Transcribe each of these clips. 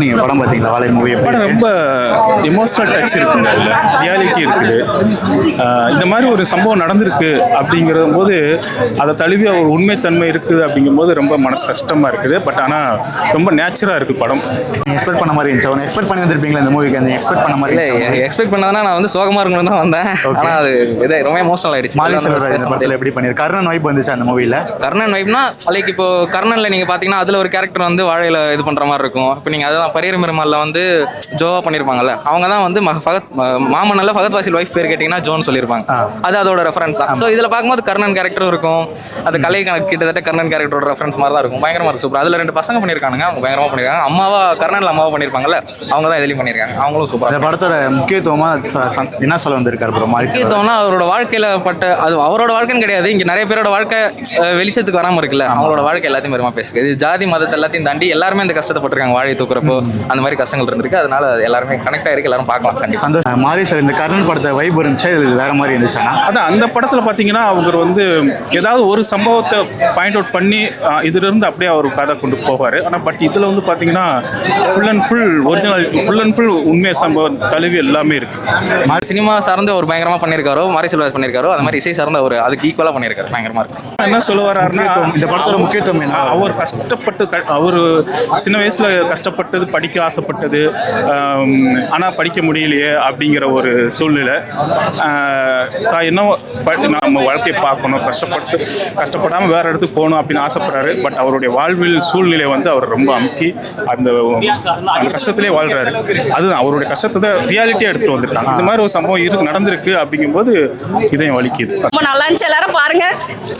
நீங்க படம் பார்த்தீங்களா வாழை மூவி? படம் ரொம்ப எமோஷனல் டச் இருக்குங்க, அதில் ரியாலிட்டி இருக்குது. இந்த மாதிரி ஒரு சம்பவம் நடந்திருக்கு அப்படிங்கிற போது அதை தழுவி ஒரு உண்மைத்தன்மை இருக்குது அப்படிங்கும்போது ரொம்ப மனசு கஷ்டமாக இருக்குது. பட் ஆனால் ரொம்ப நேச்சுராக இருக்குது படம். எக்ஸ்பெக்ட் பண்ண மாதிரி இருந்துச்சு. எக்ஸ்பெக்ட் பண்ணி வந்திருப்பீங்களா இந்த மூவிக்கு? அந்த எக்ஸ்பெக்ட் பண்ண மாதிரி இல்லை, எக்ஸ்பெக்ட் பண்ணதுனா நான் வந்து சோகமாக இருக்கணும் தான் வந்தேன். ஆனால் அது இதே ரொம்ப எமோஷனல் ஆயிடுச்சு. படத்தில் எப்படி பண்ணிருக்கு? கர்ணன் வைப் வந்துச்சு அந்த மூவியில். கர்ணன் வைப்னா லைக் இப்போ கர்ணனில் நீங்கள் பார்த்தீங்கன்னா அதில் ஒரு கேரக்டர் வந்து வாழையில் இது பண்ணுற மாதிரி இருக்கும். இப்போ நீங்கள் அதான் பரியர் பெருமாளில் வந்து ஜோவா பண்ணியிருப்பாங்கல்ல, அவங்க தான் வந்து மாமன்னில் ஃபகத் வாசில் ஒய்ஃப் பேர் கேட்டிங்கன்னா ஜோன்னு சொல்லியிருப்பாங்க. அது அதோட ரெஃபரன்ஸ் தான். ஸோ இதில் பார்க்கும்போது கர்ணன் கேரக்டரும் இருக்கும். அது கலை கிட்டத்தட்ட கர்ணன் கேரக்டரோட ரெஃபரன்ஸ் மாதிரி தான் இருக்கும். பயங்கரமாக இருக்கும், சூப்பர். அதில் 2 பசங்க பண்ணியிருக்காங்க, அவங்க பயங்கரமாக பண்ணியிருக்காங்க. கர்ணனில் அம்மாவா பண்ணியிருப்பாங்கல்ல, அவங்க தான் எதுலையும் பண்ணியிருக்காங்க, அவங்களும் சூப்பராக. இந்த படத்தோட முக்கியத்துவமாக என்ன சொல்ல வந்திருக்காரு ப்ரோ? முக்கியத்துவம்னா அவரோட வாழ்க்கையில் பட்ட அது அவரோட வாழ்க்கைன்னு கிடையாது, இங்கே நிறைய பேரோட வாழ்க்கை வெளிச்சத்துக்கு வராமல் இருக்குல்ல, அவங்களோட வாழ்க்கை எல்லாத்தையும் பெருமா பேசுது. இது ஜாதி மதத்தை எல்லாத்தையும் தாண்டி எல்லாருமே இந்த கஷ்டப்பட்டிருக்காங்க. வாழை தூக்குறப்போ அந்த மாதிரி கஷ்டங்கள் இருந்திருக்கு. அதனால எல்லாருமே கனெக்ட் ஆயிருக்கு, எல்லாரும் பார்க்கலாம். கண்டிப்பாக சந்தோஷம். மாரி சார் இந்த கர்ணன் படத்தை வைப் இருந்துச்சு, இது வேற மாதிரி இருந்துச்சு. அதான் அந்த படத்தில் பார்த்தீங்கன்னா அவர் வந்து ஏதாவது ஒரு சம்பவத்தை பாயிண்ட் அவுட் பண்ணி இதிலிருந்து அப்படியே அவர் கதை கொண்டு போவார். ஆனால் பட் இதில் வந்து பார்த்தீங்கன்னா full and full originality, full and full உண்மை சம்பவம் தழுவி எல்லாமே இருக்குது. சினிமா சார்ந்து ஒரு பயங்கரமாக பண்ணியிருக்காரோ, மாரி செல்வராஜ் பண்ணியிருக்காரோ, அது மாதிரி இசை சார்ந்த ஒரு அதுக்கு ஈக்குவலாக பண்ணியிருக்காரு. பயங்கரமாக இருக்கு. என்ன சொல்ல வர்றாருன்னா இந்த படத்தோட முக்கியத்துவம் என்ன? அவர் கஷ்டப்பட்டு அவர் சின்ன வயசில் கஷ்டப்பட்டது, படிக்க ஆசைப்பட்டது, ஆனால் படிக்க முடியலையே அப்படிங்கிற ஒரு சூழ்நிலை. தான் என்ன நம்ம வாழ்க்கையை பார்க்கணும், கஷ்டப்படாமல் வேறு இடத்துக்கு போகணும் அப்படின்னு ஆசைப்படுறாரு. பட் அவருடைய வாழ்வில் சூழ்நிலை வந்து அவர் ரொம்ப அமுக்கி அந்த கஷ்டத்திலே வாழ்கிறாரு. அதுதான் அவருடைய கஷ்டத்தை ரியாலிட்டியாக எடுத்துகிட்டு வந்திருக்காங்க. இந்த மாதிரி ஒரு சம்பவம் நடந்திருக்கு அப்படிங்கும்போது இதையும் வலிக்குது. ரொம்ப நல்லா இருந்துச்சு, எல்லாரும் பாருங்க.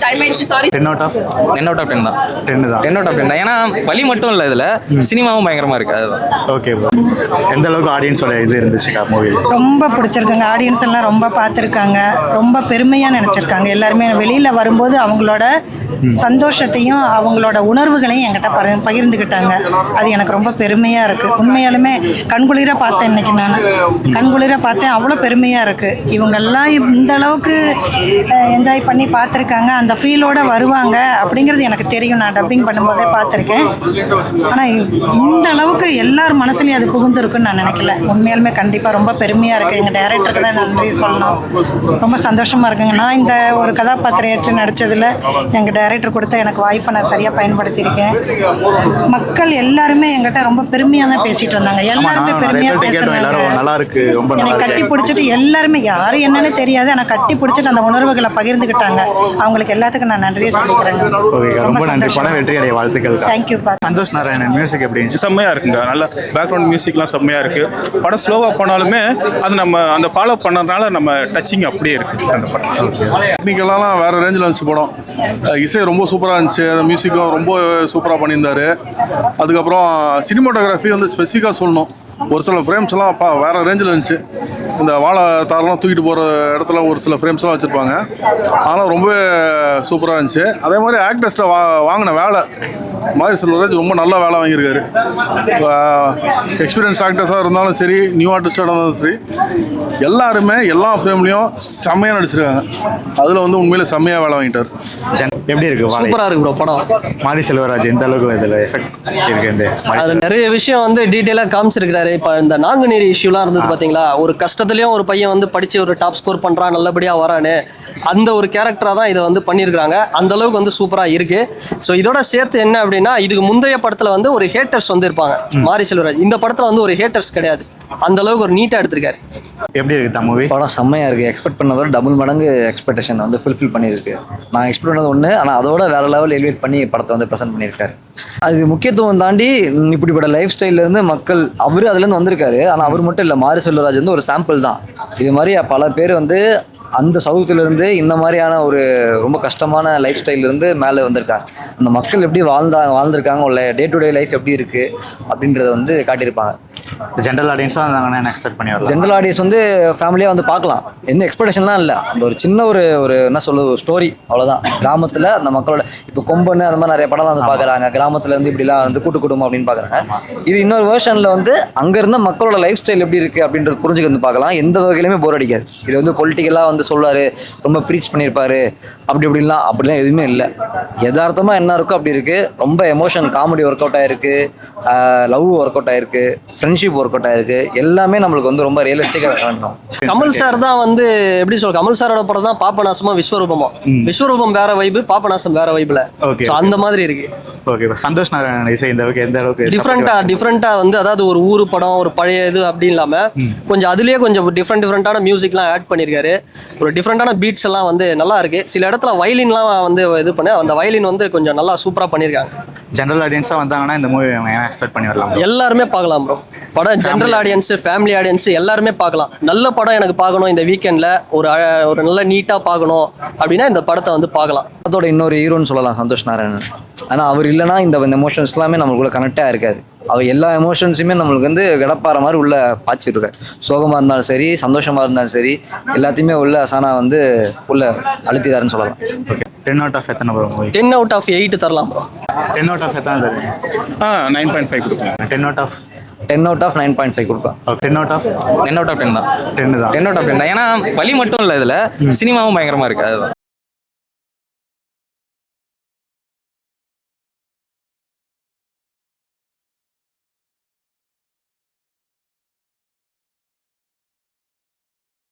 டைம் ஆயிடுச்சு, sorry. 10 out of 10 out of 10 தான். 10 out of 10 தான். ஏன்னா வலி மட்டும் இல்லை, இதில் சினிமாவும் பயங்கரமாக இருக்குது. அதுதான். Okay bro. எந்த அளவுக்கு ஆடியன்ஸோட இது இருந்துச்சுக்கா மூவி? ரொம்ப பிடிச்சிருக்குங்க. ஆடியன்ஸ் எல்லாம் ரொம்ப பார்த்துருக்காங்க, ரொம்ப பெருமையாக நினச்சிருக்காங்க. எல்லாருமே வெளியில் வரும்போது அவங்களோட சந்தோஷத்தையும் அவங்களோட உணர்வுகளையும் என்கிட்ட பகிர்ந்துக்கிட்டாங்க. அது எனக்கு ரொம்ப பெருமையாக இருக்குது. உண்மையாலுமே கண்குளிர பார்த்தேன், இன்னைக்கு நான் கண்குளிர பார்த்தேன். அவ்வளோ பெருமையாக இருக்குது. இவங்கெல்லாம் இந்த அளவுக்கு என்ஜாய் பண்ணி பார்த்துருக்காங்க, அந்த ஃபீலோடு வருவாங்க அப்படிங்கிறது எனக்கு தெரியும். நான் டப்பிங் பண்ணும்போதே பார்த்துருக்கேன். ஆனால் இந்த அளவுக்கு எல்லார் மனசுலையும் அது புகுந்துருக்குன்னு நான் நினைக்கல. உண்மையாலுமே கண்டிப்பாக ரொம்ப பெருமையாக இருக்குது. எங்கள் டைரக்டருக்கு தான் நன்றி சொல்லணும். ரொம்ப சந்தோஷமாக இருக்குங்க. நான் இந்த ஒரு கதாபாத்திரம் ஏற்று நடித்ததில் எங்கள் டைரக்டர் கொடுத்த எனக்கு வாய்ப்பை நான் சரியாக பயன்படுத்தியிருக்கேன். மக்கள் எல்லாருமே எங்கிட்ட ரொம்ப பெருமையாக தான் பேசிகிட்டு இருந்தாங்க. எல்லாருமே பெருமையாக பேசுகிறாங்க. என்னை கட்டி பிடிச்சிட்டு எல்லாருமே யார் என்னன்னு தெரியாது, ஆனால் கட்டி பிடிச்சிட்டு அந்த உணர்வுகளை பகிர்ந்துக்கிட்டாங்க. அவங்களுக்கு எல்லாத்துக்கும் நான் நன்றியை சொல்லிக்கிறேங்க. ரொம்ப நன்றி. படம் வெற்றி அடைய வாழ்த்துக்கள். தேங்க்யூ. சந்தோஷ் நாராயணன் மியூசிக் எப்படி இருந்துச்சு? செம்மையாக இருக்குங்க. நல்ல பேக்ரவுண்ட் மியூசிக்லாம் செம்மையாக இருக்குது. படம் ஸ்லோவாக போனாலுமே அது நம்ம அந்த ஃபாலோ பண்ணதுனால நம்ம டச்சிங் அப்படியே இருக்குது அந்த படம். டெக்னிக்கெல்லாம் வேறு ரேஞ்சில் இருந்துச்சு படம். இசை ரொம்ப சூப்பராக இருந்துச்சு, மியூசிக்கும் ரொம்ப சூப்பராக பண்ணியிருந்தார். அதுக்கப்புறம் சினிமாட்டோகிராஃபி வந்து ஸ்பெசிஃபிக்காக சொல்லணும். ஒரு சில ஃப்ரேம்ஸ்லாம் வேறு ரேஞ்சில் இருந்துச்சு. இந்த வாழை தாரெல்லாம் தூக்கிட்டு போகிற இடத்துல ஒரு சில ஃப்ரேம்ஸ்லாம் வச்சுருப்பாங்க, அதெல்லாம் ரொம்ப சூப்பராக இருந்துச்சு. அதே மாதிரி ஆக்டர்ஸில் வாங்கின வேலை மாரி செல்வராஜ் ரொம்ப நல்ல வேலை வாங்கியிருக்காரு. எக்ஸ்பீரியன்ஸ் ஆக்டர்ஸாக இருந்தாலும் சரி, நியூ ஆர்டிஸ்டாக இருந்தாலும் சரி, எல்லாருமே எல்லா ஃப்ரேம்லேயும் செம்மையாக நடிச்சிருக்காங்க. அதில் வந்து உண்மையிலே செம்மையாக வேலை வாங்கிட்டார். எப்படி இருக்கு? சூப்பராக இருக்கு ப்ரோ படம். மாரி செல்வராஜ் எந்த அளவுக்கு இதில் எஃபெக்ட் இருக்கு? அது நிறைய விஷயம் வந்து டீட்டெயிலாக காமிச்சிருக்கிறாரு. இப்போ இந்த நாங்குநேரி இஷ்யூலாம் இருந்தது பார்த்தீங்களா, ஒரு கஷ்டத்துலேயும் ஒரு பையன் வந்து படித்து ஒரு டாப் ஸ்கோர் பண்ணுறான், நல்லபடியாக வரானு, அந்த ஒரு கேரக்டராக தான் இதை வந்து பண்ணியிருக்கிறாங்க. அந்த அளவுக்கு வந்து சூப்பராக இருக்குது. ஸோ இதோட சேர்த்து என்ன அப்படின்னா, இதுக்கு முந்தைய படத்தில் வந்து ஒரு ஹேட்டர்ஸ் வந்து இருப்பாங்க மாரி செல்வராஜ். இந்த படத்தில் வந்து ஒரு ஹேட்டர்ஸ் கிடையாது. அந்த அளவுக்கு ஒரு நீட்டாக எடுத்திருக்காரு. எப்படி இருக்குது தான் மூவி? படம் செம்மையாக இருக்குது. எக்ஸ்பெக்ட் பண்ணதோட டபுள் மடங்கு எக்ஸ்பெக்டேஷன் வந்து ஃபுல்ஃபில் பண்ணியிருக்கு. நான் எக்ஸ்பெக்ட் பண்ணது ஒன்று, ஆனால் அதோட வேறு லெவல் எலிவேட் பண்ணி படத்தை வந்து ப்ரெசென்ட் பண்ணியிருக்காரு. அது முக்கியத்துவம் தாண்டி இப்படிப்பட்ட லைஃப் ஸ்டைல்லேருந்து மக்கள் அதுலேருந்து வந்திருக்காரு. ஆனால் அவர் மட்டும் இல்லை, மாரி செல்வராஜ் வந்து ஒரு சாம்பிள் தான். இது மாதிரி பல பேர் வந்து அந்த சவுத்துலேருந்து இந்த மாதிரியான ஒரு ரொம்ப கஷ்டமான லைஃப் ஸ்டைல்லேருந்து மேலே வந்திருக்காங்க. அந்த மக்கள் எப்படி வாழ்ந்திருக்காங்க, உள்ள டே டு டே லைஃப் எப்படி இருக்குது அப்படின்றத வந்து காட்டியிருப்பாங்க. ஜென்ரல் ஆடியன்ஸாக வந்தாங்கன்னா என்ன எக்ஸ்பெக்ட் பண்ணி வரலாம்? ஜென்ரல் ஆடியன்ஸ் வந்து ஃபேமிலியாக வந்து பார்க்கலாம், எந்த எக்ஸ்பெக்டேஷன்லாம் இல்லை. அந்த ஒரு சின்ன ஒரு என்ன சொல்லுது, ஒரு ஸ்டோரி, அவ்வளோதான். கிராமத்தில் அந்த மக்களோட இப்போ கொம்பன்னு அந்த மாதிரி நிறைய படம்லாம் வந்து பார்க்குறாங்க, கிராமத்துல இருந்து இப்படிலாம் வந்து கூட்டு குடும்பம் அப்படின்னு பார்க்குறாங்க. இது இன்னொரு வேர்ஷனில் வந்து அங்கே இருந்த மக்களோட லைஃப் ஸ்டைல் எப்படி இருக்குது அப்படின்றது புரிஞ்சுக்க வந்து பார்க்கலாம். எந்த வகையிலுமே போர் அடிக்காது. இது வந்து பொலிட்டிக்கலாக வந்து சொல்லுவார், ரொம்ப ப்ரீச் பண்ணியிருப்பாரு அப்படிலாம் எதுவுமே இல்லை. யதார்த்தமாக என்ன இருக்கோ அப்படி இருக்குது. ரொம்ப எமோஷன், காமெடி ஒர்க் அவுட் ஆகிருக்கு, லவ் ஒர்க் அவுட் ஆகிருக்கு, ஃப்ரெண்ட்ஷிப் ஒர்க் அவுட் ஆகிருக்கு. எல்லாமே நம்மளுக்கு வந்து ரொம்ப ரியலிஸ்டிக்காக காட்டணும். கமல் சார் தான் வந்து எப்படி சொல்ற, கமல் சாரோட படம் தான் பாபநாசமா விஸ்வரூபமா. விஸ்வரூபம் வேற வைப்பு, பாபநாசம் வேற வைப்புல. Okay. அந்த மாதிரி இருக்கு. ஓகே, சந்தோஷ் நாராயணன் இசை இந்த அளவுக்கு எந்த அளவுக்கு டிஃப்ரெண்டா வந்து, அதாவது ஒரு ஊரு படம், ஒரு பழைய இது அப்படி இல்லாம கொஞ்சம் அதுலயே கொஞ்சம் டிஃப்ரெண்டான மியூசிக்லாம் ஆட் பண்ணியிருக்காரு. ஒரு டிஃப்ரெண்டான பீட்ஸ் எல்லாம் வந்து நல்லா இருக்கு. சில இடத்துல வயலின்லாம் வந்து இது பண்ண, அந்த வயலின் வந்து கொஞ்சம் நல்லா சூப்பரா பண்ணியிருக்காங்க. ஜென்ரல் ஆடியன்ஸாக வந்தாங்கன்னா இந்த மூவி என்ன எக்ஸ்பெக்ட் பண்ணி வரலாம்? எல்லாருமே பார்க்கலாம் ப்ரோ. படம் ஜென்ரல் ஆடியன்ஸ், ஃபேமிலி ஆடியன்ஸ் எல்லாருமே பார்க்கலாம். நல்ல படம் எனக்கு பார்க்கணும் இந்த வீக்கெண்டில், ஒரு நல்ல நீட்டாக பார்க்கணும் அப்படின்னா இந்த படத்தை வந்து பார்க்கலாம். அதோட இன்னொரு ஹீரோன்னு சொல்லலாம் சந்தோஷ் நாராயணன். ஆனால் அவர் இல்லைனா இந்த எமோஷன்ஸ் எல்லாமே நம்மளுக்குள்ள கனெக்டாக இருக்காது. அவர் எல்லா எமோஷன்ஸுமே நம்மளுக்கு வந்து கிடப்பாற மாதிரி உள்ள பாய்ச்சிருக்காரு. சோகமாக இருந்தாலும் சரி, சந்தோஷமாக இருந்தாலும் சரி, எல்லாத்தையுமே உள்ள அசானா வந்து உள்ள அழுத்திறாருன்னு சொல்லலாம். ஓகே, 10 out of எத்தனை வரும் மூவி? 10 out of 8 தரலாம் ப்ரோ. 10 out of எத்தனை தருவீங்க? 9.5 கொடுக்கலாம். 10 out of 9.5 கொடுப்பேன். 10 out of 10 out of 10 தான். 10 தான். 10 out of 10 தான். ஏன்னா வலி மட்டும் இல்லை, இதில் சினிமாவும் பயங்கரமாக இருக்குது. அதுதான்.